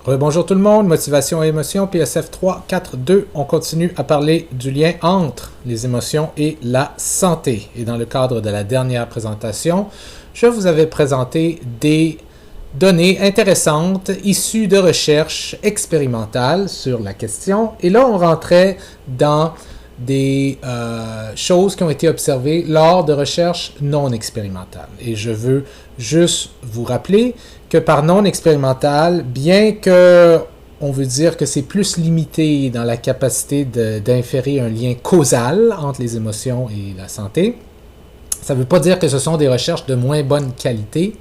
Rebonjour tout le monde, motivation et émotion, PSF 3, 4, 2. On continue à parler du lien entre les émotions et la santé. Et dans le cadre de la dernière présentation, je vous avais présenté des données intéressantes issues de recherches expérimentales sur la question. Et là, on rentrait dans des choses qui ont été observées lors de recherches non expérimentales. Et je veux juste vous rappeler que par non expérimental, bien que on veut dire que c'est plus limité dans la capacité d'inférer un lien causal entre les émotions et la santé, ça ne veut pas dire que ce sont des recherches de moins bonne qualité.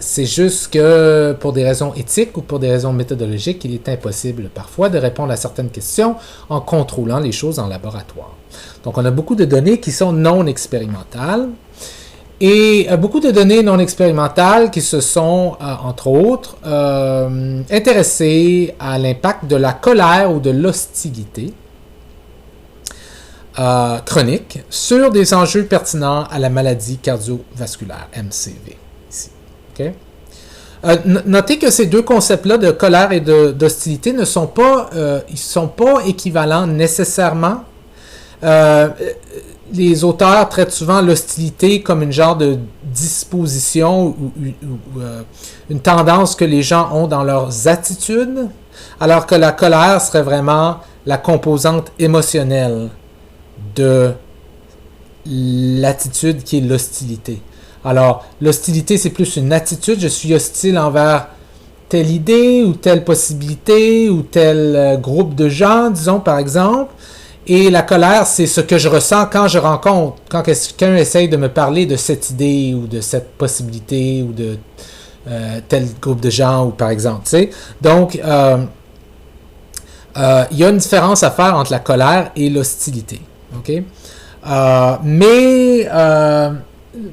C'est juste que pour des raisons éthiques ou pour des raisons méthodologiques, il est impossible parfois de répondre à certaines questions en contrôlant les choses en laboratoire. Donc on a beaucoup de données qui sont non expérimentales et beaucoup de données non expérimentales qui se sont, entre autres, intéressées à l'impact de la colère ou de l'hostilité chronique sur des enjeux pertinents à la maladie cardiovasculaire, MCV. Okay. Notez que ces deux concepts-là de colère et d'hostilité ne sont pas, ils sont pas équivalents nécessairement. Les auteurs traitent souvent l'hostilité comme une genre de disposition ou une tendance que les gens ont dans leurs attitudes, alors que la colère serait vraiment la composante émotionnelle de l'attitude qui est l'hostilité. Alors, l'hostilité, c'est plus une attitude. Je suis hostile envers telle idée ou telle possibilité ou tel groupe de gens, disons, par exemple. Et la colère, c'est ce que je ressens quand je rencontre, quand quelqu'un essaye de me parler de cette idée ou de cette possibilité ou de tel groupe de gens, ou par exemple, tu sais. Donc, il y a une différence à faire entre la colère et l'hostilité. OK?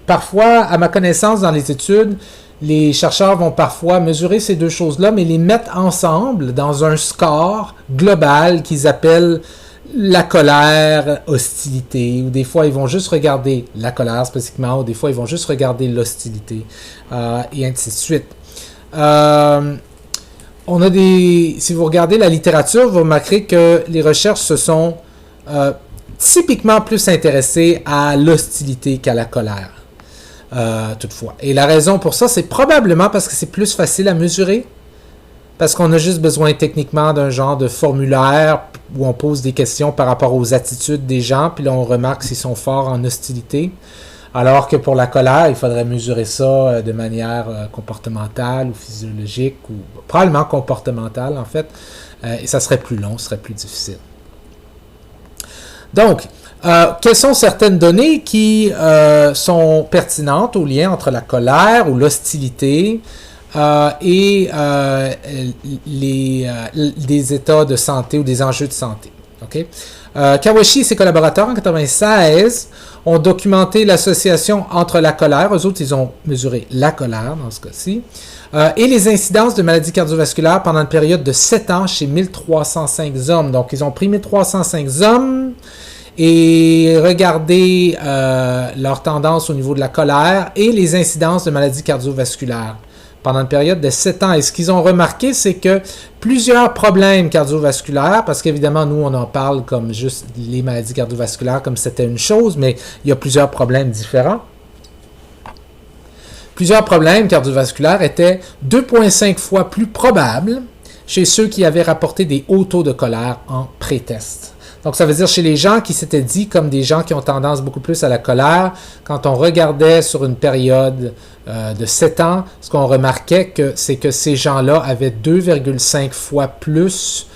Parfois, à ma connaissance, dans les études, les chercheurs vont parfois mesurer ces deux choses-là, mais les mettre ensemble dans un score global qu'ils appellent la colère, hostilité, ou des fois, ils vont juste regarder la colère spécifiquement, ou des fois, ils vont juste regarder l'hostilité, et ainsi de suite. Si vous regardez la littérature, vous remarquerez que les recherches se sont typiquement plus intéressées à l'hostilité qu'à la colère, toutefois. Et la raison pour ça, c'est probablement parce que c'est plus facile à mesurer, parce qu'on a juste besoin techniquement d'un genre de formulaire où on pose des questions par rapport aux attitudes des gens, puis là on remarque s'ils sont forts en hostilité, alors que pour la colère, il faudrait mesurer ça de manière comportementale ou physiologique, ou probablement comportementale en fait, et ça serait plus long, ce serait plus difficile. Donc, quelles sont certaines données qui sont pertinentes au lien entre la colère ou l'hostilité et des états de santé ou des enjeux de santé? Okay? Kawashi et ses collaborateurs en 1996 ont documenté l'association entre la colère, eux autres ils ont mesuré la colère dans ce cas-ci, et les incidences de maladies cardiovasculaires pendant une période de 7 ans chez 1305 hommes. Donc ils ont pris 1305 hommes et regardé leur tendance au niveau de la colère et les incidences de maladies cardiovasculaires pendant une période de 7 ans. Et ce qu'ils ont remarqué, c'est que plusieurs problèmes cardiovasculaires, parce qu'évidemment, nous, on en parle comme juste les maladies cardiovasculaires, comme c'était une chose, mais il y a plusieurs problèmes différents. Plusieurs problèmes cardiovasculaires étaient 2,5 fois plus probables chez ceux qui avaient rapporté des hauts taux de colère en pré-test. Donc, ça veut dire chez les gens qui s'étaient dit comme des gens qui ont tendance beaucoup plus à la colère, quand on regardait sur une période de 7 ans, ce qu'on remarquait, c'est que ces gens-là avaient 2,5 fois plus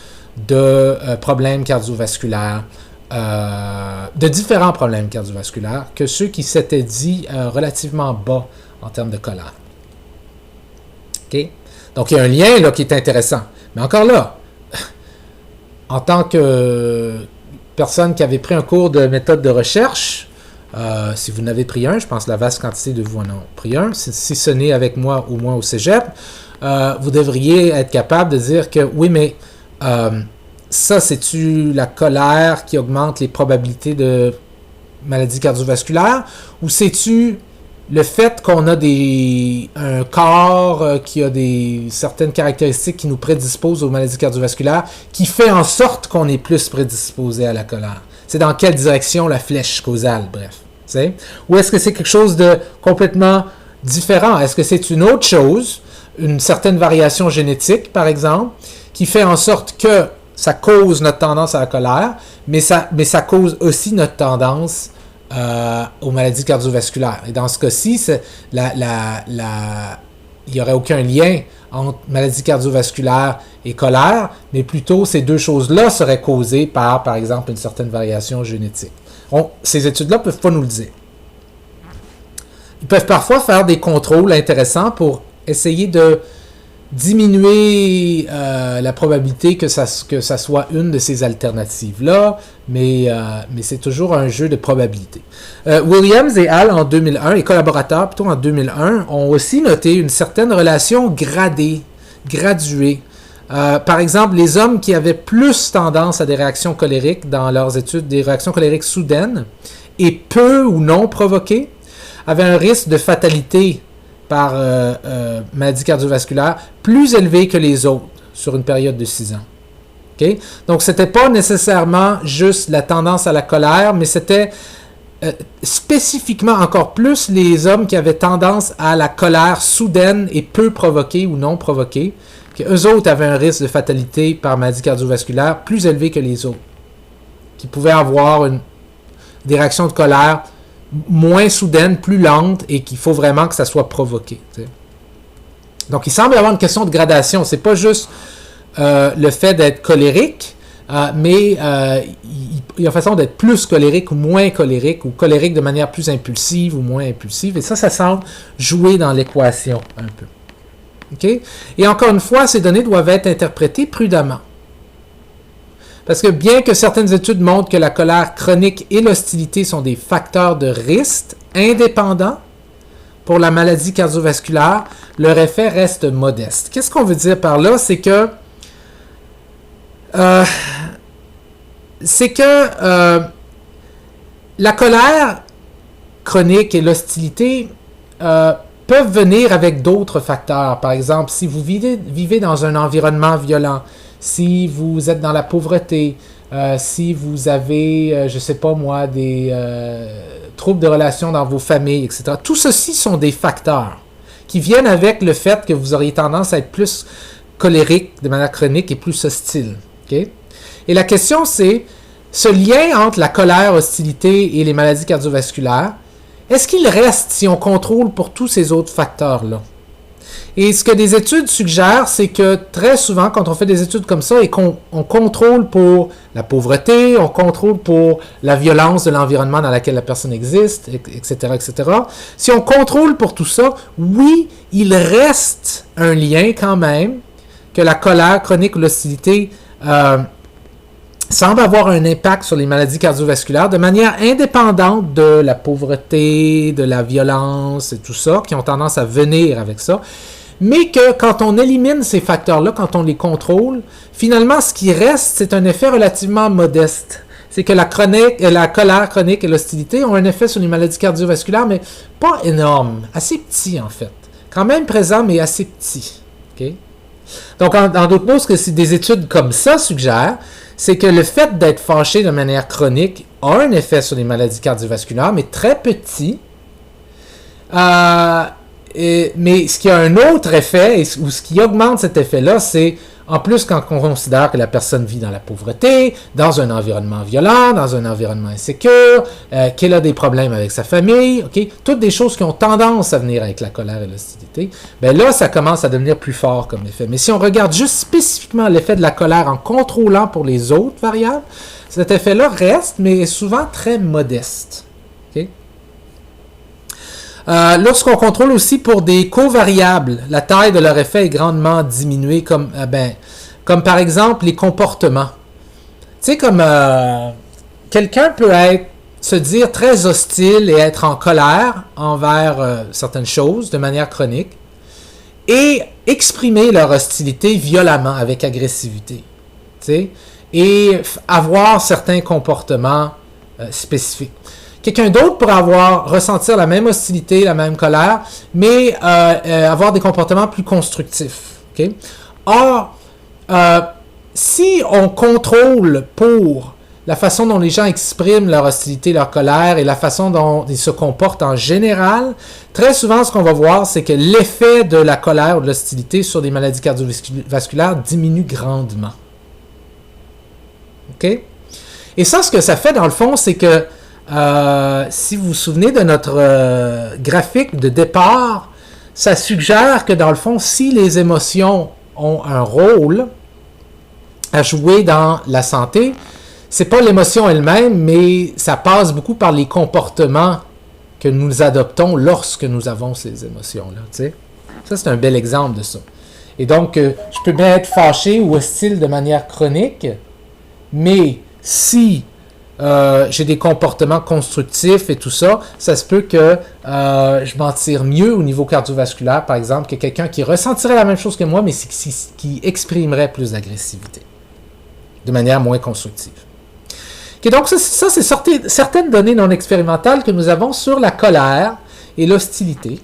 de problèmes cardiovasculaires, de différents problèmes cardiovasculaires, que ceux qui s'étaient dit relativement bas en termes de colère. Okay? Donc, il y a un lien là qui est intéressant. Mais encore là, en tant que personne qui avait pris un cours de méthode de recherche, si vous en avez pris un, je pense que la vaste quantité de vous en ont pris un, si ce n'est avec moi au moins au cégep, vous devriez être capable de dire que oui, mais ça, c'est-tu la colère qui augmente les probabilités de maladies cardiovasculaires, ou c'est-tu le fait qu'on a un corps qui a certaines caractéristiques qui nous prédisposent aux maladies cardiovasculaires, qui fait en sorte qu'on est plus prédisposé à la colère. C'est dans quelle direction la flèche causale, bref. T'sais? Ou est-ce que c'est quelque chose de complètement différent? Est-ce que c'est une autre chose, une certaine variation génétique, par exemple, qui fait en sorte que ça cause notre tendance à la colère, mais ça cause aussi notre tendance aux maladies cardiovasculaires. Et dans ce cas-ci, il n'y aurait aucun lien entre maladie cardiovasculaire et colère, mais plutôt ces deux choses-là seraient causées par exemple, une certaine variation génétique. Ces études-là ne peuvent pas nous le dire. Ils peuvent parfois faire des contrôles intéressants pour essayer de diminuer la probabilité que ça soit une de ces alternatives-là, mais c'est toujours un jeu de probabilité. Williams et al. En 2001, et collaborateurs plutôt en 2001, ont aussi noté une certaine relation graduée. Par exemple, les hommes qui avaient plus tendance à des réactions colériques dans leurs études, des réactions colériques soudaines et peu ou non provoquées, avaient un risque de fatalité par maladie cardiovasculaire plus élevé que les autres sur une période de 6 ans. Okay? Donc, ce n'était pas nécessairement juste la tendance à la colère, mais c'était spécifiquement encore plus les hommes qui avaient tendance à la colère soudaine et peu provoquée ou non provoquée, qu'eux autres avaient un risque de fatalité par maladie cardiovasculaire plus élevé que les autres, qui pouvaient avoir des réactions de colère moins soudaines, plus lentes, et qu'il faut vraiment que ça soit provoqué. T'sais. Donc, il semble y avoir une question de gradation. C'est pas juste le fait d'être colérique, mais il y a une façon d'être plus colérique ou moins colérique, ou colérique de manière plus impulsive ou moins impulsive, et ça semble jouer dans l'équation un peu. Okay? Et encore une fois, ces données doivent être interprétées prudemment. Parce que bien que certaines études montrent que la colère chronique et l'hostilité sont des facteurs de risque indépendants pour la maladie cardiovasculaire, leur effet reste modeste. Qu'est-ce qu'on veut dire par là? C'est que la colère chronique et l'hostilité peuvent venir avec d'autres facteurs. Par exemple, si vous vivez dans un environnement violent, si vous êtes dans la pauvreté, si vous avez, je ne sais pas moi, des troubles de relations dans vos familles, etc. Tout ceci sont des facteurs qui viennent avec le fait que vous auriez tendance à être plus colérique de manière chronique et plus hostile. Okay? Et la question, c'est, ce lien entre la colère, hostilité et les maladies cardiovasculaires, est-ce qu'il reste si on contrôle pour tous ces autres facteurs-là? Et ce que des études suggèrent, c'est que très souvent, quand on fait des études comme ça et qu'on contrôle pour la pauvreté, on contrôle pour la violence de l'environnement dans lequel la personne existe, etc., etc., si on contrôle pour tout ça, oui, il reste un lien quand même que la colère chronique ou l'hostilité semble avoir un impact sur les maladies cardiovasculaires de manière indépendante de la pauvreté, de la violence et tout ça, qui ont tendance à venir avec ça. Mais que quand on élimine ces facteurs-là, quand on les contrôle, finalement, ce qui reste, c'est un effet relativement modeste. C'est que la colère chronique et l'hostilité ont un effet sur les maladies cardiovasculaires, mais pas énorme, assez petit en fait. Quand même présent, mais assez petit. Okay? Donc, en d'autres mots, ce que des études comme ça suggèrent, c'est que le fait d'être fâché de manière chronique a un effet sur les maladies cardiovasculaires, mais très petit. Mais ce qui a un autre effet, ou ce qui augmente cet effet-là, c'est, en plus, quand on considère que la personne vit dans la pauvreté, dans un environnement violent, dans un environnement insécure, qu'elle a des problèmes avec sa famille, okay? Toutes des choses qui ont tendance à venir avec la colère et l'hostilité, ben là, ça commence à devenir plus fort comme effet. Mais si on regarde juste spécifiquement l'effet de la colère en contrôlant pour les autres variables, cet effet-là reste, mais est souvent très modeste. Okay? Lorsqu'on contrôle aussi pour des covariables, la taille de leur effet est grandement diminuée, comme par exemple les comportements. Tu sais, comme quelqu'un peut se dire très hostile et être en colère envers certaines choses de manière chronique et exprimer leur hostilité violemment, avec agressivité. Tu sais, et avoir certains comportements spécifiques. Quelqu'un d'autre pourrait ressentir la même hostilité, la même colère, mais avoir des comportements plus constructifs. Okay? Or, si on contrôle pour la façon dont les gens expriment leur hostilité, leur colère et la façon dont ils se comportent en général, très souvent, ce qu'on va voir, c'est que l'effet de la colère ou de l'hostilité sur des maladies cardiovasculaires diminue grandement. OK? Et ça, ce que ça fait, dans le fond, c'est que, si vous vous souvenez de notre graphique de départ, ça suggère que, dans le fond, si les émotions ont un rôle à jouer dans la santé, c'est pas l'émotion elle-même, mais ça passe beaucoup par les comportements que nous adoptons lorsque nous avons ces émotions-là. T'sais? Ça, c'est un bel exemple de ça. Et donc, je peux bien être fâché ou hostile de manière chronique, mais si j'ai des comportements constructifs et tout ça, ça se peut que je m'en tire mieux au niveau cardiovasculaire, par exemple, que quelqu'un qui ressentirait la même chose que moi, mais qui exprimerait plus d'agressivité, de manière moins constructive. Okay, donc ça c'est certaines données non expérimentales que nous avons sur la colère et l'hostilité,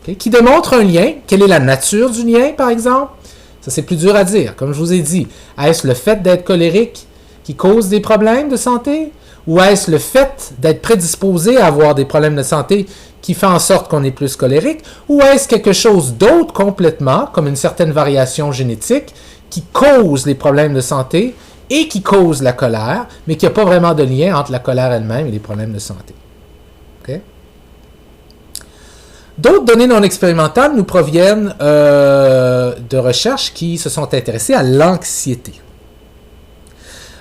okay, qui démontrent un lien. Quelle est la nature du lien, par exemple? Ça, c'est plus dur à dire. Comme je vous ai dit, est-ce le fait d'être colérique qui cause des problèmes de santé? Ou est-ce le fait d'être prédisposé à avoir des problèmes de santé qui fait en sorte qu'on est plus colérique? Ou est-ce quelque chose d'autre complètement, comme une certaine variation génétique, qui cause les problèmes de santé et qui cause la colère, mais qui n'a pas vraiment de lien entre la colère elle-même et les problèmes de santé? Okay? D'autres données non expérimentales nous proviennent de recherches qui se sont intéressées à l'anxiété.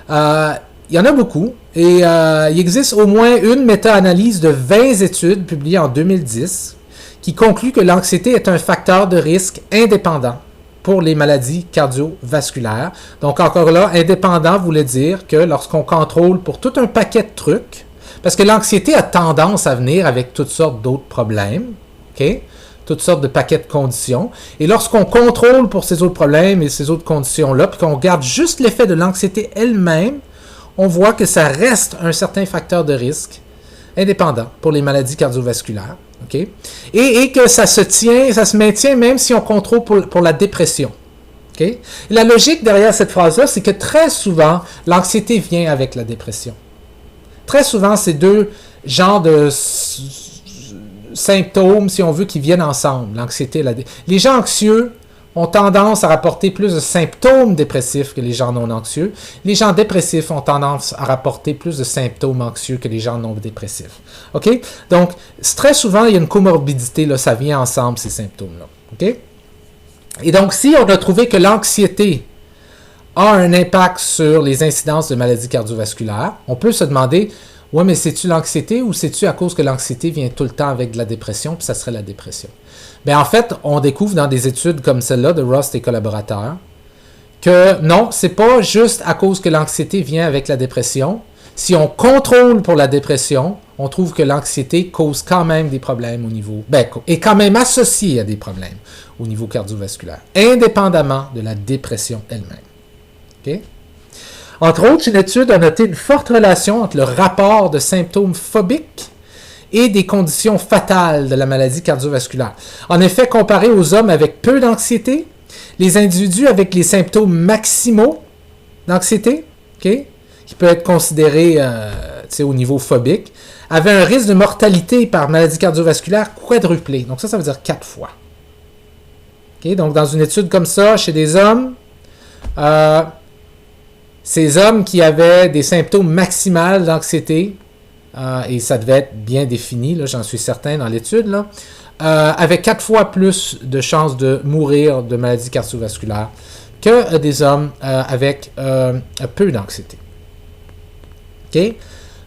Il y en a beaucoup, et il existe au moins une méta-analyse de 20 études publiées en 2010 qui conclut que l'anxiété est un facteur de risque indépendant pour les maladies cardiovasculaires. Donc encore là, indépendant voulait dire que lorsqu'on contrôle pour tout un paquet de trucs, parce que l'anxiété a tendance à venir avec toutes sortes d'autres problèmes, okay? Toutes sortes de paquets de conditions, et lorsqu'on contrôle pour ces autres problèmes et ces autres conditions-là, puis qu'on regarde juste l'effet de l'anxiété elle-même, on voit que ça reste un certain facteur de risque indépendant pour les maladies cardiovasculaires. Okay? Et que ça se maintient même si on contrôle pour la dépression. Okay? Et la logique derrière cette phrase-là, c'est que très souvent, l'anxiété vient avec la dépression. Très souvent, c'est deux genres de symptômes, si on veut, qui viennent ensemble, l'anxiété et la dépression. Les gens anxieux ont tendance à rapporter plus de symptômes dépressifs que les gens non anxieux. Les gens dépressifs ont tendance à rapporter plus de symptômes anxieux que les gens non dépressifs. OK? Donc, très souvent, il y a une comorbidité, là, ça vient ensemble, ces symptômes-là. OK? Et donc, si on a trouvé que l'anxiété a un impact sur les incidences de maladies cardiovasculaires, on peut se demander, ouais, mais c'est-tu l'anxiété ou c'est-tu à cause que l'anxiété vient tout le temps avec de la dépression, puis ça serait la dépression? Bien, en fait, on découvre dans des études comme celle-là de Rost et collaborateurs que non, c'est pas juste à cause que l'anxiété vient avec la dépression. Si on contrôle pour la dépression, on trouve que l'anxiété cause quand même des problèmes au niveau, est quand même associée à des problèmes au niveau cardiovasculaire, indépendamment de la dépression elle-même. Okay? Entre autres, une étude a noté une forte relation entre le rapport de symptômes phobiques et des conditions fatales de la maladie cardiovasculaire. En effet, comparé aux hommes avec peu d'anxiété, les individus avec les symptômes maximaux d'anxiété, okay, qui peut être considéré au niveau phobique, avaient un risque de mortalité par maladie cardiovasculaire quadruplé. Donc ça veut dire 4 fois. Okay, donc dans une étude comme ça, chez des hommes, ces hommes qui avaient des symptômes maximaux d'anxiété, et ça devait être bien défini, là, j'en suis certain dans l'étude, là, avaient 4 fois plus de chances de mourir de maladie cardiovasculaire que des hommes avec peu d'anxiété. Okay?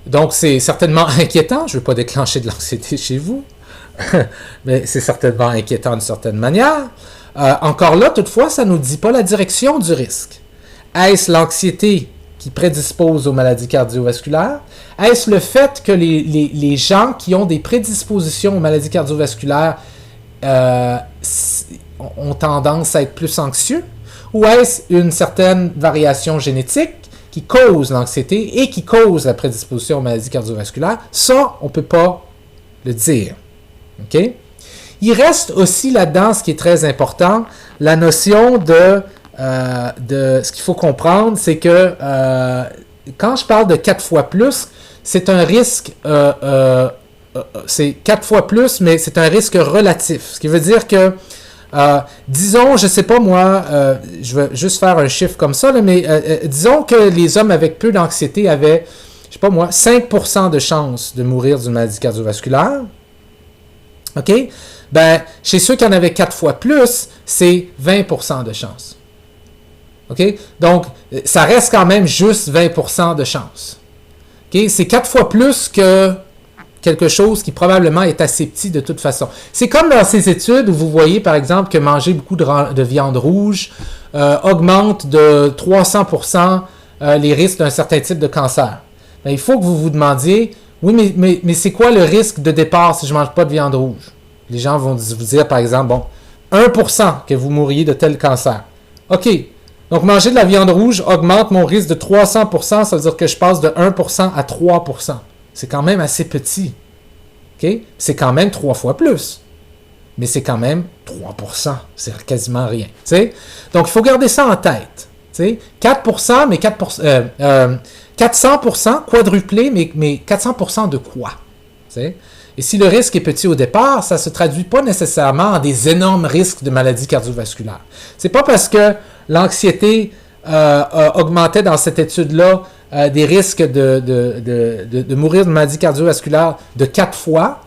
Donc, c'est certainement inquiétant. Je ne veux pas déclencher de l'anxiété chez vous, mais c'est certainement inquiétant d'une certaine manière. Encore là, toutefois, ça ne nous dit pas la direction du risque. Est-ce l'anxiété qui prédispose aux maladies cardiovasculaires? Est-ce le fait que les gens qui ont des prédispositions aux maladies cardiovasculaires ont tendance à être plus anxieux? Ou est-ce une certaine variation génétique qui causent l'anxiété et qui causent la prédisposition aux maladies cardiovasculaires, ça, on ne peut pas le dire. OK? Il reste aussi là-dedans, ce qui est très important, la notion de ce qu'il faut comprendre, c'est que quand je parle de 4 fois plus, c'est un risque, c'est 4 fois plus, mais c'est un risque relatif. Ce qui veut dire que, disons, je ne sais pas moi, je vais juste faire un chiffre comme ça, là, mais disons que les hommes avec peu d'anxiété avaient, je ne sais pas moi, 5% de chance de mourir d'une maladie cardiovasculaire. OK? Ben, chez ceux qui en avaient 4 fois plus, c'est 20% de chance. OK? Donc, ça reste quand même juste 20% de chance. OK? C'est 4 fois plus que quelque chose qui probablement est assez petit de toute façon. C'est comme dans ces études où vous voyez, par exemple, que manger beaucoup de viande rouge augmente de 300% les risques d'un certain type de cancer. Ben, il faut que vous vous demandiez, oui, mais c'est quoi le risque de départ si je ne mange pas de viande rouge? Les gens vont vous dire, par exemple, bon, 1% que vous mourriez de tel cancer. OK. Donc, manger de la viande rouge augmente mon risque de 300%, ça veut dire que je passe de 1% à 3%. C'est quand même assez petit. OK? C'est quand même 3 fois plus. Mais c'est quand même 3%. C'est quasiment rien. T'sais? Donc, il faut garder ça en tête. T'sais? 4%, mais 400%, quadruplé, mais 400% de quoi? T'sais? Et si le risque est petit au départ, ça ne se traduit pas nécessairement en des énormes risques de maladies cardiovasculaires. C'est pas parce que l'anxiété augmentait dans cette étude-là des risques de mourir de maladies cardiovasculaires de 4 fois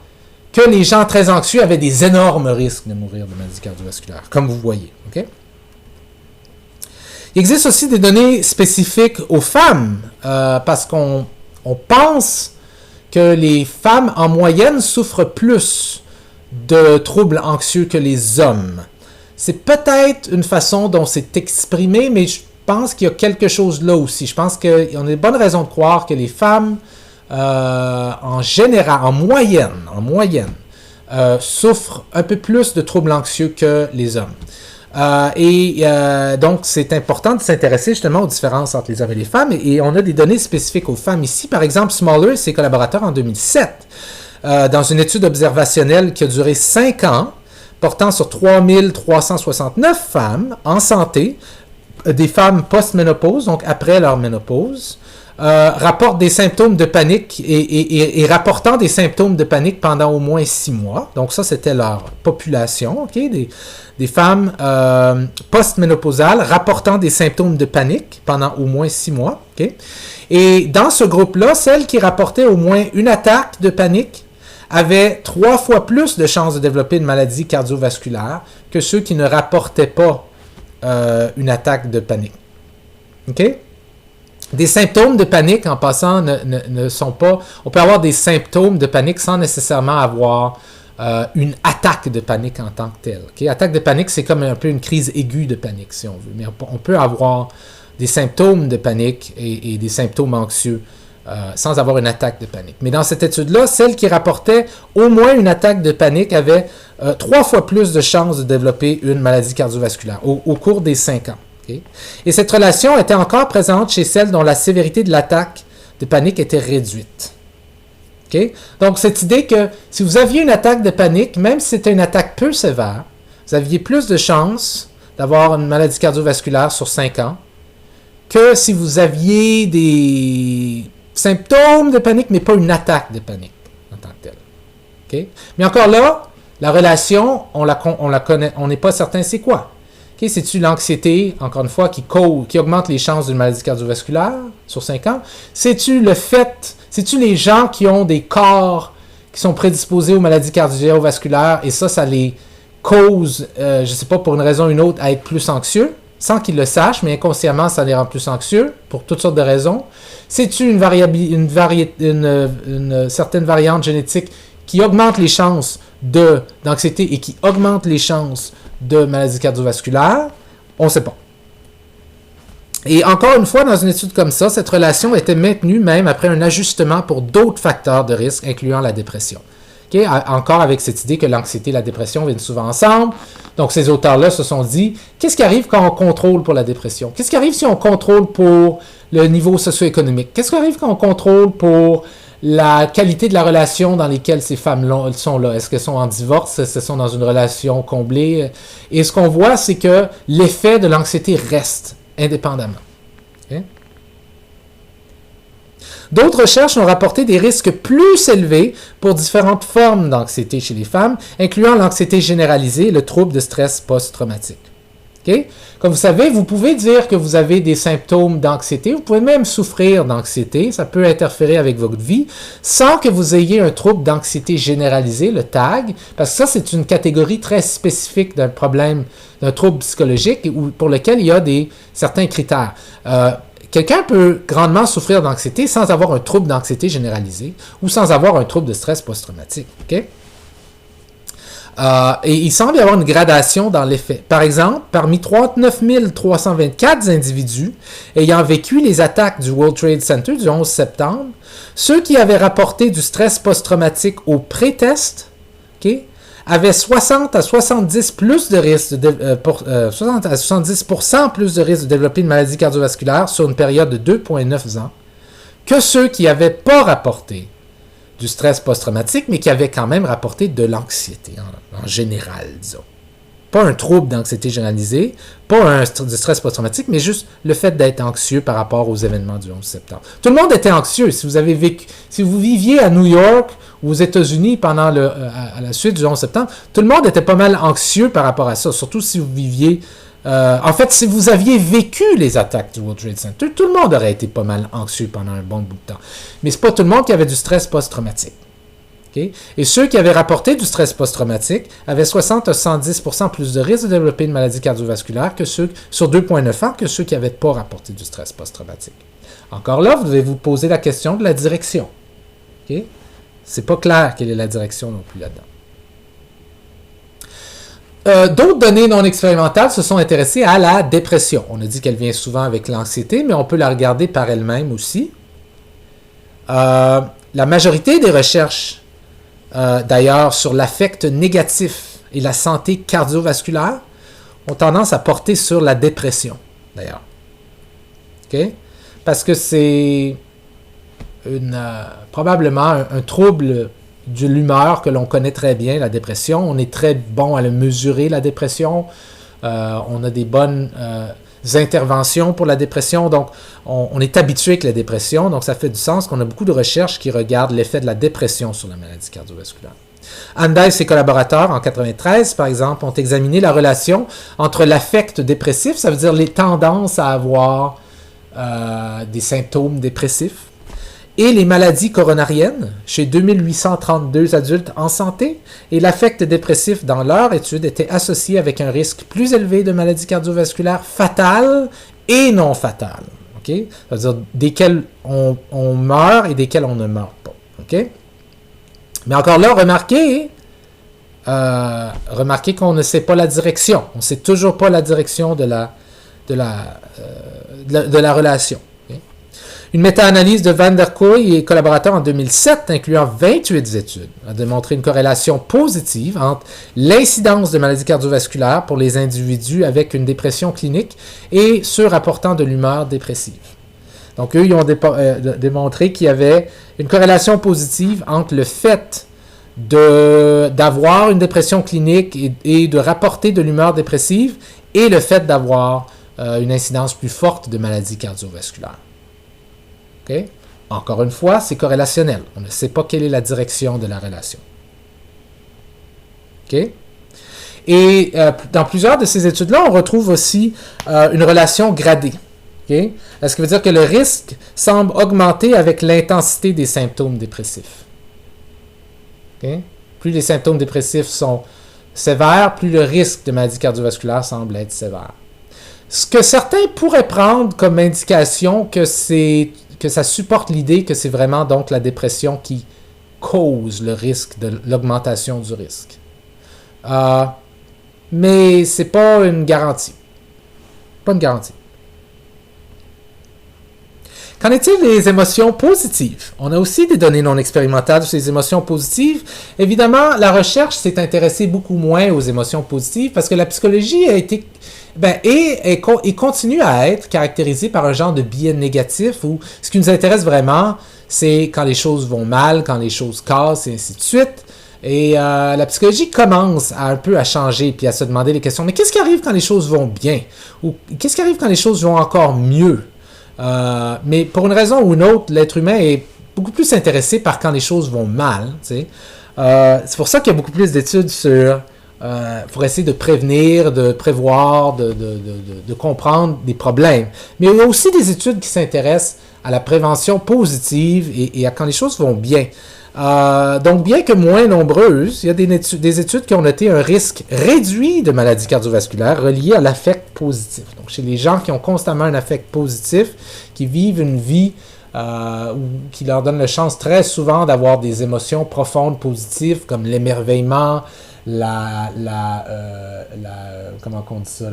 que les gens très anxieux avaient des énormes risques de mourir de maladies cardiovasculaires, comme vous voyez. Okay? Il existe aussi des données spécifiques aux femmes, parce qu'on pense que les femmes, en moyenne, souffrent plus de troubles anxieux que les hommes. C'est peut-être une façon dont c'est exprimé, mais je pense qu'il y a quelque chose là aussi. Je pense qu'on a de bonnes raisons de croire que les femmes, en général, en moyenne, souffrent un peu plus de troubles anxieux que les hommes. Donc, c'est important de s'intéresser justement aux différences entre les hommes et les femmes. Et on a des données spécifiques aux femmes ici. Par exemple, Smaller et ses collaborateurs en 2007, dans une étude observationnelle qui a duré 5 ans, portant sur 3369 femmes en santé, des femmes post-ménopause, donc après leur ménopause, rapportent des symptômes de panique et rapportant des symptômes de panique pendant au moins 6 mois. Donc ça, c'était leur population, okay? Des femmes post-ménopausales rapportant des symptômes de panique pendant au moins 6 mois. Okay? Et dans ce groupe-là, celles qui rapportaient au moins une attaque de panique avaient 3 fois plus de chances de développer une maladie cardiovasculaire que ceux qui ne rapportaient pas une attaque de panique. OK? Des symptômes de panique, en passant, ne sont pas... On peut avoir des symptômes de panique sans nécessairement avoir une attaque de panique en tant que telle. Okay? Attaque de panique, c'est comme un peu une crise aiguë de panique, si on veut. Mais on peut avoir des symptômes de panique et des symptômes anxieux sans avoir une attaque de panique. Mais dans cette étude-là, celles qui rapportaient au moins une attaque de panique avaient 3 fois plus de chances de développer une maladie cardiovasculaire au cours des 5 ans. Okay? Et cette relation était encore présente chez celles dont la sévérité de l'attaque de panique était réduite. Okay? Donc, cette idée que si vous aviez une attaque de panique, même si c'était une attaque peu sévère, vous aviez plus de chances d'avoir une maladie cardiovasculaire sur 5 ans que si vous aviez des symptômes de panique, mais pas une attaque de panique en tant que telle. Okay? Mais encore là, la relation, on la connaît, on n'est pas certain c'est quoi. Okay, c'est-tu l'anxiété, encore une fois, qui augmente les chances d'une maladie cardiovasculaire sur 5 ans? C'est-tu les gens qui ont des corps qui sont prédisposés aux maladies cardiovasculaires et ça les cause, je ne sais pas, pour une raison ou une autre, à être plus anxieux, sans qu'ils le sachent, mais inconsciemment, ça les rend plus anxieux, pour toutes sortes de raisons. C'est-tu une certaine variante génétique qui augmente les chances d'anxiété et qui augmente les chances de maladies cardiovasculaires? On ne sait pas. Et encore une fois, dans une étude comme ça, cette relation était maintenue même après un ajustement pour d'autres facteurs de risque, incluant la dépression. Okay? Encore avec cette idée que l'anxiété et la dépression viennent souvent ensemble. Donc, ces auteurs-là se sont dit, qu'est-ce qui arrive quand on contrôle pour la dépression? Qu'est-ce qui arrive si on contrôle pour le niveau socio-économique? Qu'est-ce qui arrive quand on contrôle pour la qualité de la relation dans laquelle ces femmes sont là? Est-ce qu'elles sont en divorce? Est-ce qu'elles sont dans une relation comblée? Et ce qu'on voit, c'est que l'effet de l'anxiété reste indépendamment. Okay? D'autres recherches ont rapporté des risques plus élevés pour différentes formes d'anxiété chez les femmes, incluant l'anxiété généralisée et le trouble de stress post-traumatique. Okay? Comme vous savez, vous pouvez dire que vous avez des symptômes d'anxiété, vous pouvez même souffrir d'anxiété, ça peut interférer avec votre vie, sans que vous ayez un trouble d'anxiété généralisée, le TAG, parce que ça, c'est une catégorie très spécifique d'un problème, d'un trouble psychologique pour lequel il y a certains critères. Quelqu'un peut grandement souffrir d'anxiété sans avoir un trouble d'anxiété généralisé ou sans avoir un trouble de stress post-traumatique. Okay? Et il semble y avoir une gradation dans l'effet. Par exemple, parmi 39 324 individus ayant vécu les attaques du World Trade Center du 11 septembre, ceux qui avaient rapporté du stress post-traumatique au pré-test, okay, avaient 60 à 70 plus de risque 60 à 70% plus de risque de développer une maladie cardiovasculaire sur une période de 2,9 ans que ceux qui n'avaient pas rapporté du stress post-traumatique, mais qui avaient quand même rapporté de l'anxiété en général, disons. Pas un trouble d'anxiété généralisée, pas du stress post-traumatique, mais juste le fait d'être anxieux par rapport aux événements du 11 septembre. Tout le monde était anxieux. Si vous viviez à New York ou aux États-Unis pendant à la suite du 11 septembre, tout le monde était pas mal anxieux par rapport à ça, surtout si vous viviez... en fait, si vous aviez vécu les attaques du World Trade Center, tout le monde aurait été pas mal anxieux pendant un bon bout de temps. Mais c'est pas tout le monde qui avait du stress post-traumatique. Okay? Et ceux qui avaient rapporté du stress post-traumatique avaient 60 à 110% plus de risque de développer une maladie cardiovasculaire que ceux sur 2,9 ans que ceux qui n'avaient pas rapporté du stress post-traumatique. Encore là, vous devez vous poser la question de la direction. Okay? C'est pas clair quelle est la direction non plus là-dedans. D'autres données non expérimentales se sont intéressées à la dépression. On a dit qu'elle vient souvent avec l'anxiété, mais on peut la regarder par elle-même aussi. La majorité des recherches, d'ailleurs, sur l'affect négatif et la santé cardiovasculaire ont tendance à porter sur la dépression, d'ailleurs. Okay? Parce que c'est probablement un trouble de l'humeur que l'on connaît très bien, la dépression. On est très bon à le mesurer, la dépression. On a des bonnes interventions pour la dépression. Donc, on est habitué avec la dépression. Donc, ça fait du sens qu'on a beaucoup de recherches qui regardent l'effet de la dépression sur la maladie cardiovasculaire. Anda et ses collaborateurs, en 1993, par exemple, ont examiné la relation entre l'affect dépressif, ça veut dire les tendances à avoir des symptômes dépressifs, et les maladies coronariennes chez 2832 adultes en santé, et l'affect dépressif dans leur étude était associé avec un risque plus élevé de maladies cardiovasculaires fatales et non fatales. Okay? C'est-à-dire desquelles on meurt et desquelles on ne meurt pas. Okay? Mais encore là, remarquez qu'on ne sait pas la direction. On ne sait toujours pas la direction de la relation. Une méta-analyse de Van der Kooi et collaborateurs en 2007, incluant 28 études, a démontré une corrélation positive entre l'incidence de maladies cardiovasculaires pour les individus avec une dépression clinique et ceux rapportant de l'humeur dépressive. Donc, eux, ils ont démontré qu'il y avait une corrélation positive entre le fait d'avoir une dépression clinique et de rapporter de l'humeur dépressive et le fait d'avoir une incidence plus forte de maladies cardiovasculaires. Okay? Encore une fois, c'est corrélationnel. On ne sait pas quelle est la direction de la relation. Okay? Et dans plusieurs de ces études-là, on retrouve aussi une relation gradée. Okay? Ce qui veut dire que le risque semble augmenter avec l'intensité des symptômes dépressifs. Okay? Plus les symptômes dépressifs sont sévères, plus le risque de maladie cardiovasculaire semble être sévère. Ce que certains pourraient prendre comme indication que ça supporte l'idée que c'est vraiment donc la dépression qui cause le risque de l'augmentation du risque. Mais c'est pas une garantie. Pas une garantie. Qu'en est-il des émotions positives? On a aussi des données non expérimentales sur les émotions positives. Évidemment, la recherche s'est intéressée beaucoup moins aux émotions positives parce que la psychologie a été et continue à être caractérisée par un genre de biais négatif où ce qui nous intéresse vraiment, c'est quand les choses vont mal, quand les choses cassent et ainsi de suite. Et la psychologie commence un peu à changer puis à se demander les questions. Mais qu'est-ce qui arrive quand les choses vont bien? Ou qu'est-ce qui arrive quand les choses vont encore mieux? Mais pour une raison ou une autre, l'être humain est beaucoup plus intéressé par quand les choses vont mal. C'est pour ça qu'il y a beaucoup plus d'études sur pour essayer de prévenir, de prévoir, de comprendre des problèmes. Mais il y a aussi des études qui s'intéressent à la prévention positive et à quand les choses vont bien. Donc, bien que moins nombreuses, il y a des études qui ont noté un risque réduit de maladies cardiovasculaires relié à l'affect positif. Donc, chez les gens qui ont constamment un affect positif, qui vivent une vie qui leur donne la chance très souvent d'avoir des émotions profondes positives comme l'émerveillement, comment on dit ça,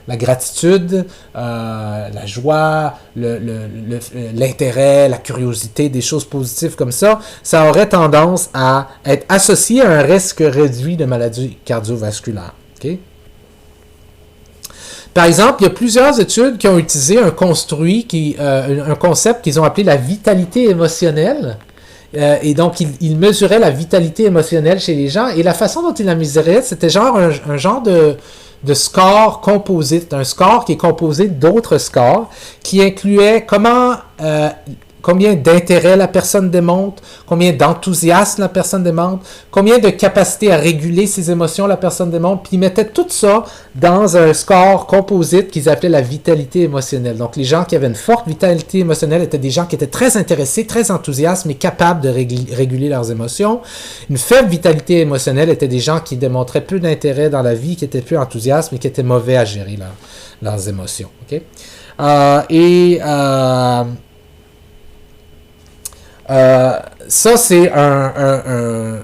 la gratitude, la joie, l'intérêt, la curiosité, des choses positives comme ça aurait tendance à être associé à un risque réduit de maladies cardiovasculaires. Okay? Par exemple, il y a plusieurs études qui ont utilisé un concept qu'ils ont appelé la vitalité émotionnelle. Et donc, il mesurait la vitalité émotionnelle chez les gens. Et la façon dont il la mesurait, c'était genre un genre de score composite. Un score qui est composé d'autres scores, qui incluait combien d'intérêt la personne démontre, combien d'enthousiasme la personne démontre, combien de capacité à réguler ses émotions la personne démontre, puis ils mettaient tout ça dans un score composite qu'ils appelaient la vitalité émotionnelle. Donc, les gens qui avaient une forte vitalité émotionnelle étaient des gens qui étaient très intéressés, très enthousiastes, mais capables de réguler leurs émotions. Une faible vitalité émotionnelle étaient des gens qui démontraient peu d'intérêt dans la vie, qui étaient peu enthousiastes, mais qui étaient mauvais à gérer leurs émotions. Okay? Ça, c'est un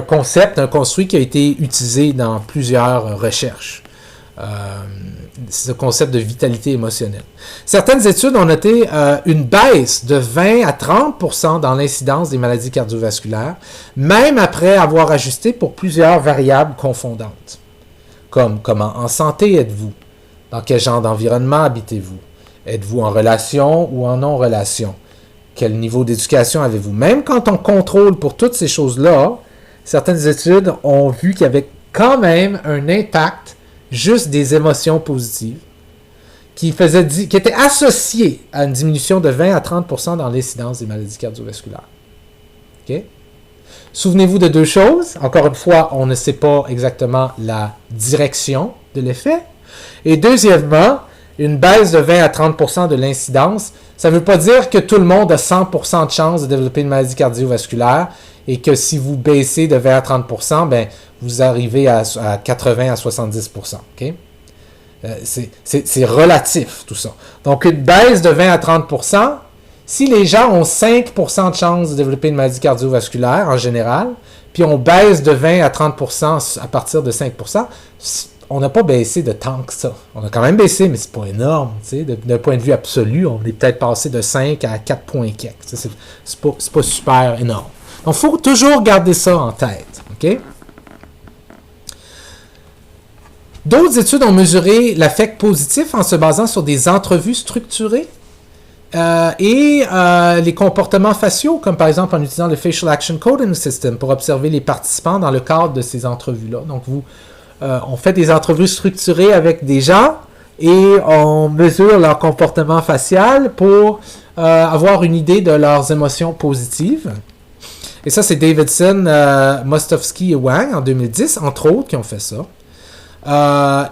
concept, un construit qui a été utilisé dans plusieurs recherches. Ce concept de vitalité émotionnelle. Certaines études ont noté une baisse de 20 à 30% dans l'incidence des maladies cardiovasculaires, même après avoir ajusté pour plusieurs variables confondantes. Comme comment en santé êtes-vous? Dans quel genre d'environnement habitez-vous? Êtes-vous en relation ou en non-relation? Quel niveau d'éducation avez-vous? Même quand on contrôle pour toutes ces choses-là, certaines études ont vu qu'il y avait quand même un impact juste des émotions positives qui était associé à une diminution de 20 à 30% dans l'incidence des maladies cardiovasculaires. Okay? Souvenez-vous de deux choses. Encore une fois, on ne sait pas exactement la direction de l'effet. Et deuxièmement, une baisse de 20 à 30% de l'incidence, ça ne veut pas dire que tout le monde a 100% de chance de développer une maladie cardiovasculaire et que si vous baissez de 20 à 30%, ben, vous arrivez à 80 à 70%. Okay? C'est relatif, tout ça. Donc, une baisse de 20 à 30%, si les gens ont 5% de chance de développer une maladie cardiovasculaire en général, puis on baisse de 20 à 30% à partir de 5%, on n'a pas baissé de tant que ça. On a quand même baissé, mais c'est pas énorme. D'un point de vue absolu, on est peut-être passé de 5 à 4 points quelques. C'est pas super énorme. Donc, il faut toujours garder ça en tête. Okay? D'autres études ont mesuré l'affect positif en se basant sur des entrevues structurées et les comportements faciaux, comme par exemple en utilisant le Facial Action Coding System pour observer les participants dans le cadre de ces entrevues-là. Donc, on fait des entrevues structurées avec des gens et on mesure leur comportement facial pour avoir une idée de leurs émotions positives. Et ça, c'est Davidson, Mostovski et Wang en 2010, entre autres, qui ont fait ça.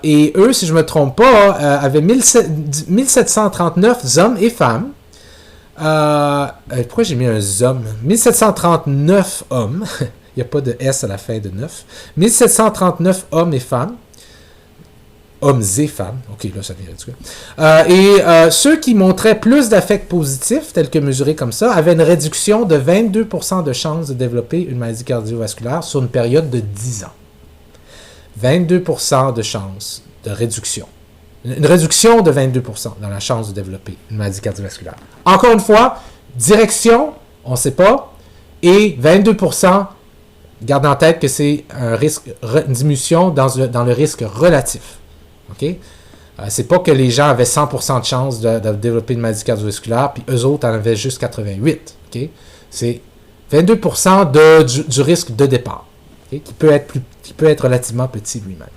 Et eux, si je ne me trompe pas, avaient 1739 hommes et femmes. Pourquoi j'ai mis un homme? 1739 hommes. Il n'y a pas de S à la fin de 9. 1739 hommes et femmes. Hommes et femmes. OK, là, ça vient du coup. Ceux qui montraient plus d'affects positifs, tels que mesurés comme ça, avaient une réduction de 22% de chances de développer une maladie cardiovasculaire sur une période de 10 ans. 22% de chances de réduction. une réduction de 22% dans la chance de développer une maladie cardiovasculaire. Encore une fois, direction, on ne sait pas, et 22%, garde en tête que c'est une diminution dans le risque relatif. OK? C'est pas que les gens avaient 100% de chance de développer une maladie cardiovasculaire, puis eux autres en avaient juste 88. OK? C'est 22% du risque de départ, okay? qui peut être relativement petit lui-même.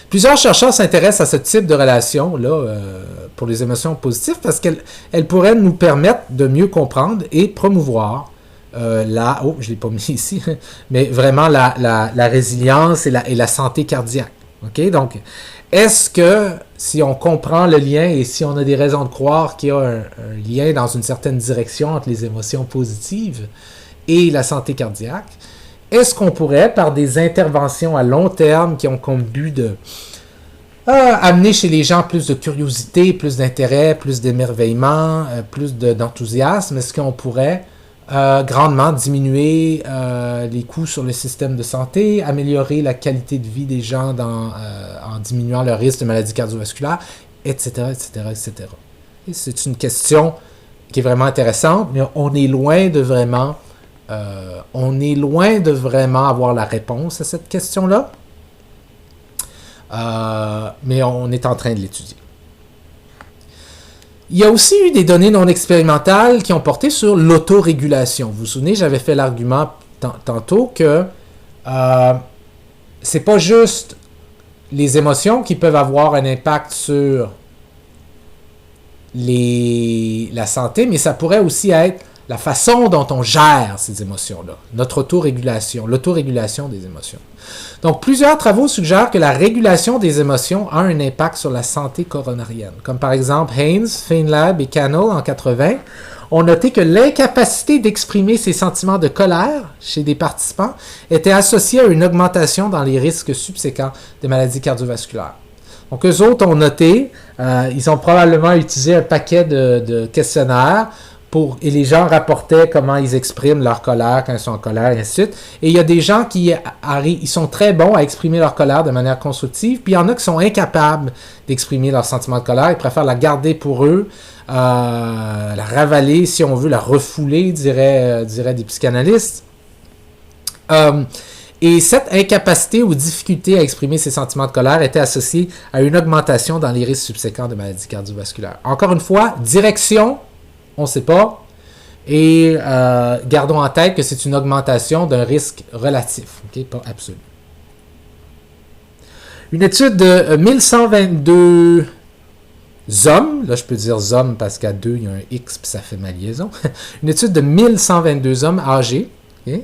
Plusieurs chercheurs s'intéressent à ce type de relation-là pour les émotions positives parce qu'elles pourraient nous permettre de mieux comprendre et promouvoir je ne l'ai pas mis ici, mais vraiment la résilience et la santé cardiaque. Okay? Donc, est-ce que si on comprend le lien et si on a des raisons de croire qu'il y a un lien dans une certaine direction entre les émotions positives et la santé cardiaque, est-ce qu'on pourrait, par des interventions à long terme qui ont comme but de amener chez les gens plus de curiosité, plus d'intérêt, plus d'émerveillement, plus d'enthousiasme, est-ce qu'on pourrait grandement diminuer les coûts sur le système de santé, améliorer la qualité de vie des gens en diminuant le risque de maladies cardiovasculaires, etc., etc., etc. Et c'est une question qui est vraiment intéressante, mais on est loin de vraiment avoir la réponse à cette question-là, mais on est en train de l'étudier. Il y a aussi eu des données non expérimentales qui ont porté sur l'autorégulation. Vous vous souvenez, j'avais fait l'argument tantôt que c'est pas juste les émotions qui peuvent avoir un impact sur la santé, mais ça pourrait aussi être la façon dont on gère ces émotions-là, notre autorégulation, l'autorégulation des émotions. Donc, plusieurs travaux suggèrent que la régulation des émotions a un impact sur la santé coronarienne. Comme par exemple, Haynes, Feinlab et Cannell en 80 ont noté que l'incapacité d'exprimer ses sentiments de colère chez des participants était associée à une augmentation dans les risques subséquents des maladies cardiovasculaires. Donc, eux autres ont noté, ils ont probablement utilisé un paquet de questionnaires et les gens rapportaient comment ils expriment leur colère quand ils sont en colère, et ainsi de suite. Et il y a des gens ils sont très bons à exprimer leur colère de manière constructive, puis il y en a qui sont incapables d'exprimer leur sentiment de colère, ils préfèrent la garder pour eux, la ravaler, si on veut, la refouler, diraient des psychanalystes. Et cette incapacité ou difficulté à exprimer ses sentiments de colère était associée à une augmentation dans les risques subséquents de maladies cardiovasculaires. Encore une fois, direction, on ne sait pas. Et gardons en tête que c'est une augmentation d'un risque relatif, okay, pas absolu. Une étude de 1122 hommes, là je peux dire hommes parce qu'à 2 il y a un X puis ça fait ma liaison. Une étude de 1122 hommes âgés, okay,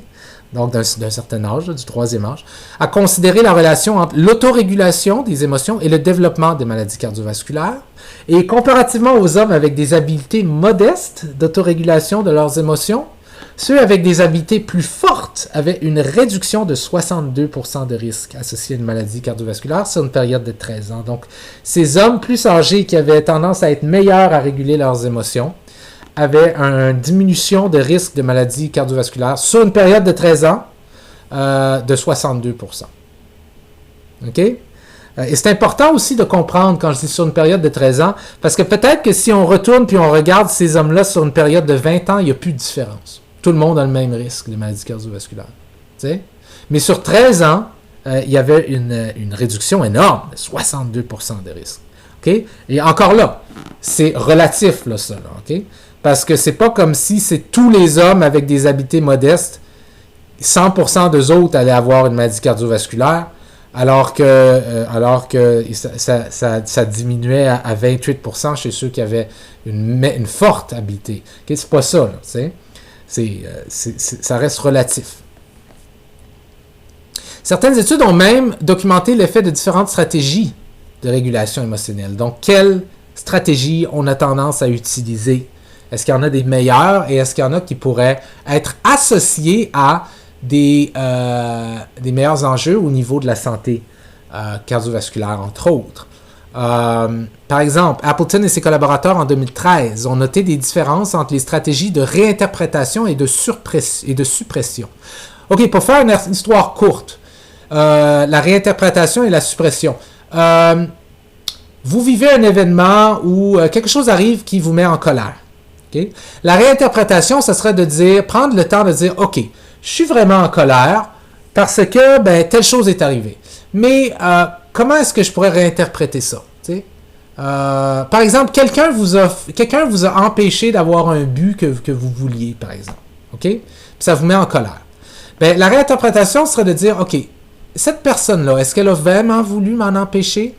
donc d'un certain âge, du 3e âge, a considéré la relation entre l'autorégulation des émotions et le développement des maladies cardiovasculaires. Et comparativement aux hommes avec des habiletés modestes d'autorégulation de leurs émotions, ceux avec des habiletés plus fortes avaient une réduction de 62% de risque associé à une maladie cardiovasculaire sur une période de 13 ans. Donc, ces hommes plus âgés qui avaient tendance à être meilleurs à réguler leurs émotions avaient une diminution de risque de maladie cardiovasculaire sur une période de 13 ans de 62%. OK? Et c'est important aussi de comprendre quand je dis sur une période de 13 ans, parce que peut-être que si on retourne puis on regarde ces hommes-là sur une période de 20 ans, il n'y a plus de différence. Tout le monde a le même risque de maladie cardiovasculaire. T'sais? Mais sur 13 ans, il y avait une réduction énorme, de 62% de risque. Okay? Et encore là, c'est relatif, là, ça. Là, okay? Parce que c'est pas comme si c'est tous les hommes avec des habiletés modestes, 100% d'eux autres allaient avoir une maladie cardiovasculaire, alors que ça diminuait à 28% chez ceux qui avaient une forte habileté. Okay? C'est pas ça, là, ça reste relatif. Certaines études ont même documenté l'effet de différentes stratégies de régulation émotionnelle. Donc, quelles stratégies on a tendance à utiliser? Est-ce qu'il y en a des meilleures et est-ce qu'il y en a qui pourraient être associées à des meilleurs enjeux au niveau de la santé cardiovasculaire, entre autres? Par exemple, Appleton et ses collaborateurs en 2013 ont noté des différences entre les stratégies de réinterprétation et de suppression. OK, pour faire une histoire courte, la réinterprétation et la suppression. vous vivez un événement où quelque chose arrive qui vous met en colère. Okay? La réinterprétation, ce serait de dire, prendre le temps de dire, OK, je suis vraiment en colère parce que telle chose est arrivée. Mais comment est-ce que je pourrais réinterpréter ça? Par exemple, quelqu'un vous a empêché d'avoir un but que vous vouliez, par exemple. OK? Puis ça vous met en colère. La réinterprétation serait de dire, OK, cette personne-là, est-ce qu'elle a vraiment voulu m'en empêcher?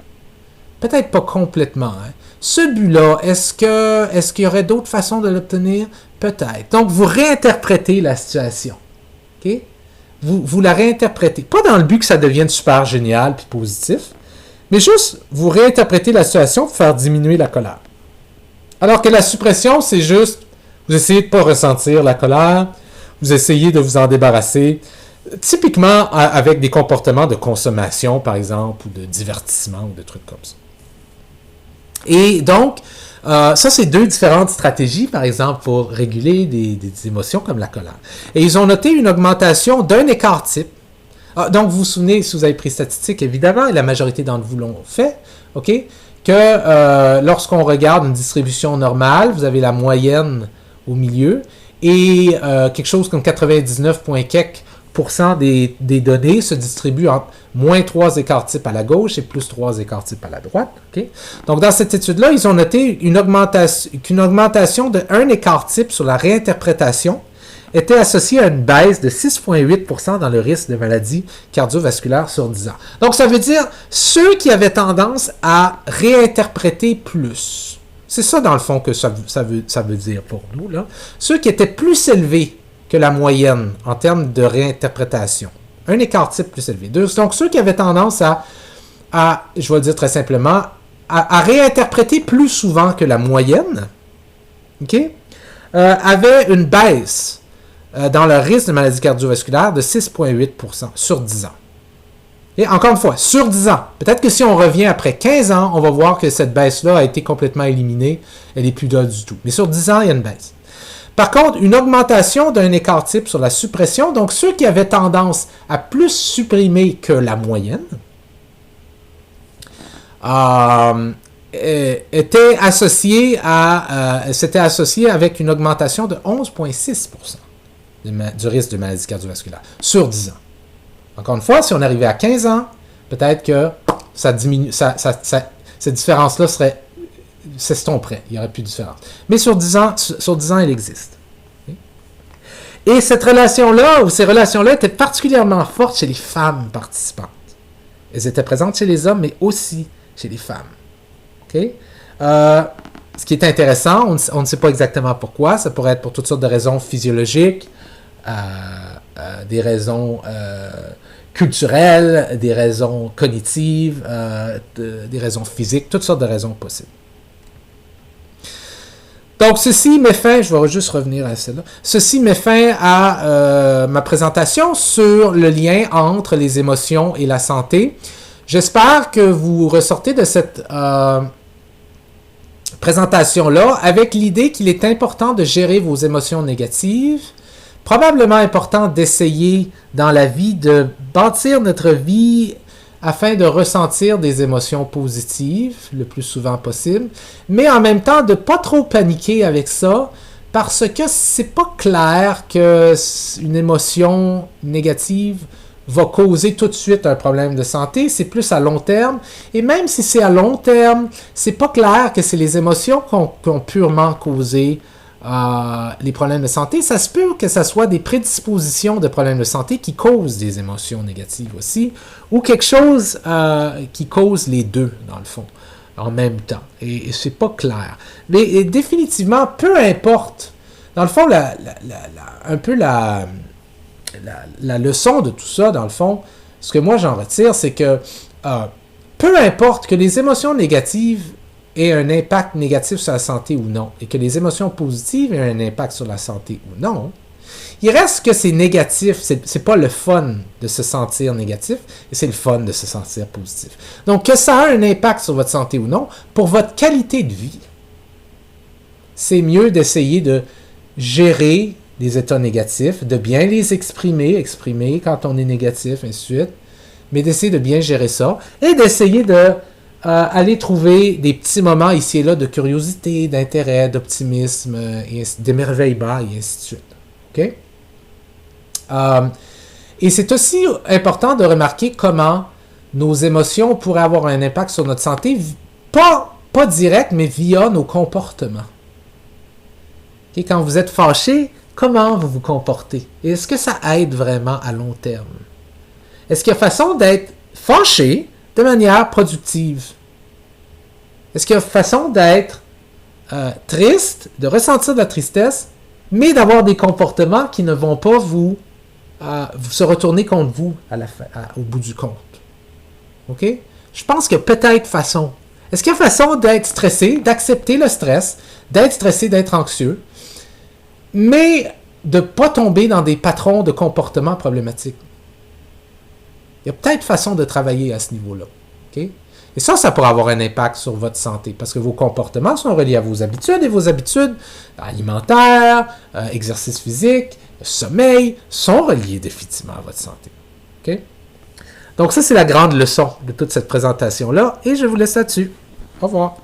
Peut-être pas complètement. Hein? Ce but-là, est-ce qu'il y aurait d'autres façons de l'obtenir? Peut-être. Donc, vous réinterprétez la situation. OK? Vous la réinterprétez. Pas dans le but que ça devienne super génial puis positif, mais juste, vous réinterprétez la situation pour faire diminuer la colère. Alors que la suppression, c'est juste, vous essayez de ne pas ressentir la colère, vous essayez de vous en débarrasser, typiquement avec des comportements de consommation, par exemple, ou de divertissement, ou de trucs comme ça. Et donc, ça, c'est deux différentes stratégies, par exemple, pour réguler des émotions comme la colère. Et ils ont noté une augmentation d'un écart type. Donc, vous vous souvenez, si vous avez pris statistiques, évidemment, et la majorité d'entre vous l'ont fait, OK, que lorsqu'on regarde une distribution normale, vous avez la moyenne au milieu, et quelque chose comme 99,quelques% des données se distribuent entre moins 3 écarts types à la gauche et plus 3 écarts types à la droite. Okay? Donc, dans cette étude-là, ils ont noté qu'une augmentation de 1 écart type sur la réinterprétation était associée à une baisse de 6,8% dans le risque de maladies cardiovasculaires sur 10 ans. Donc, ça veut dire ceux qui avaient tendance à réinterpréter plus. C'est ça, dans le fond, que ça veut dire pour nous, là. Ceux qui étaient plus élevés que la moyenne en termes de réinterprétation. Un écart type plus élevé. Donc, ceux qui avaient tendance à je vais le dire très simplement, à réinterpréter plus souvent que la moyenne, okay, avaient une baisse dans leur risque de maladie cardiovasculaire de 6,8% sur 10 ans. Et encore une fois, sur 10 ans. Peut-être que si on revient après 15 ans, on va voir que cette baisse-là a été complètement éliminée. Elle n'est plus là du tout. Mais sur 10 ans, il y a une baisse. Par contre, une augmentation d'un écart type sur la suppression, donc ceux qui avaient tendance à plus supprimer que la moyenne, s'était associé avec une augmentation de 11,6% du risque de maladie cardiovasculaire sur 10 ans. Encore une fois, si on arrivait à 15 ans, peut-être que ça diminue, cette différence-là s'estomperait. Il n'y aurait plus de différence. Mais sur 10 ans, elle existe. Et cette relation-là, ou ces relations-là, étaient particulièrement fortes chez les femmes participantes. Elles étaient présentes chez les hommes, mais aussi chez les femmes. Okay? Ce qui est intéressant, on ne sait pas exactement pourquoi. Ça pourrait être pour toutes sortes de raisons physiologiques, des raisons culturelles, des raisons cognitives, des raisons physiques, toutes sortes de raisons possibles. Donc, ceci met fin, je vais juste revenir à celle-là, ceci met fin à ma présentation sur le lien entre les émotions et la santé. J'espère que vous ressortez de cette présentation-là avec l'idée qu'il est important de gérer vos émotions négatives, probablement important d'essayer dans la vie de bâtir notre vie afin de ressentir des émotions positives le plus souvent possible, mais en même temps de ne pas trop paniquer avec ça parce que c'est pas clair qu'une émotion négative va causer tout de suite un problème de santé, c'est plus à long terme, et même si c'est à long terme, c'est pas clair que c'est les émotions qui ont purement causé les problèmes de santé. Ça se peut que ce soit des prédispositions de problèmes de santé qui causent des émotions négatives aussi, ou quelque chose qui cause les deux, dans le fond, en même temps. Et c'est pas clair. Mais définitivement, peu importe, dans le fond, un peu la leçon de tout ça, dans le fond, ce que moi j'en retire, c'est que peu importe que les émotions négatives aient un impact négatif sur la santé ou non, et que les émotions positives aient un impact sur la santé ou non, il reste que c'est négatif, c'est pas le fun de se sentir négatif, et c'est le fun de se sentir positif. Donc, que ça a un impact sur votre santé ou non, pour votre qualité de vie, c'est mieux d'essayer de gérer les états négatifs, de bien les exprimer quand on est négatif, ainsi de suite, mais d'essayer de bien gérer ça, et d'essayer de allez trouver des petits moments ici et là de curiosité, d'intérêt, d'optimisme, d'émerveillement et ainsi de suite. OK? Et c'est aussi important de remarquer comment nos émotions pourraient avoir un impact sur notre santé, pas direct, mais via nos comportements. Okay? Quand vous êtes fâché, comment vous vous comportez? Et est-ce que ça aide vraiment à long terme? Est-ce qu'il y a façon d'être fâché de manière productive? Est-ce qu'il y a façon d'être triste, de ressentir de la tristesse, mais d'avoir des comportements qui ne vont pas vous se retourner contre vous au bout du compte? OK? Je pense qu'il y a peut-être façon. Est-ce qu'il y a façon d'être stressé, d'accepter le stress, d'être stressé, d'être anxieux, mais de ne pas tomber dans des patrons de comportement problématiques? Il y a peut-être façon de travailler à ce niveau-là. OK? Et ça pourrait avoir un impact sur votre santé, parce que vos comportements sont reliés à vos habitudes, et vos habitudes alimentaires, exercice physique, sommeil, sont reliés définitivement à votre santé. OK? Donc ça, c'est la grande leçon de toute cette présentation-là, et je vous laisse là-dessus. Au revoir.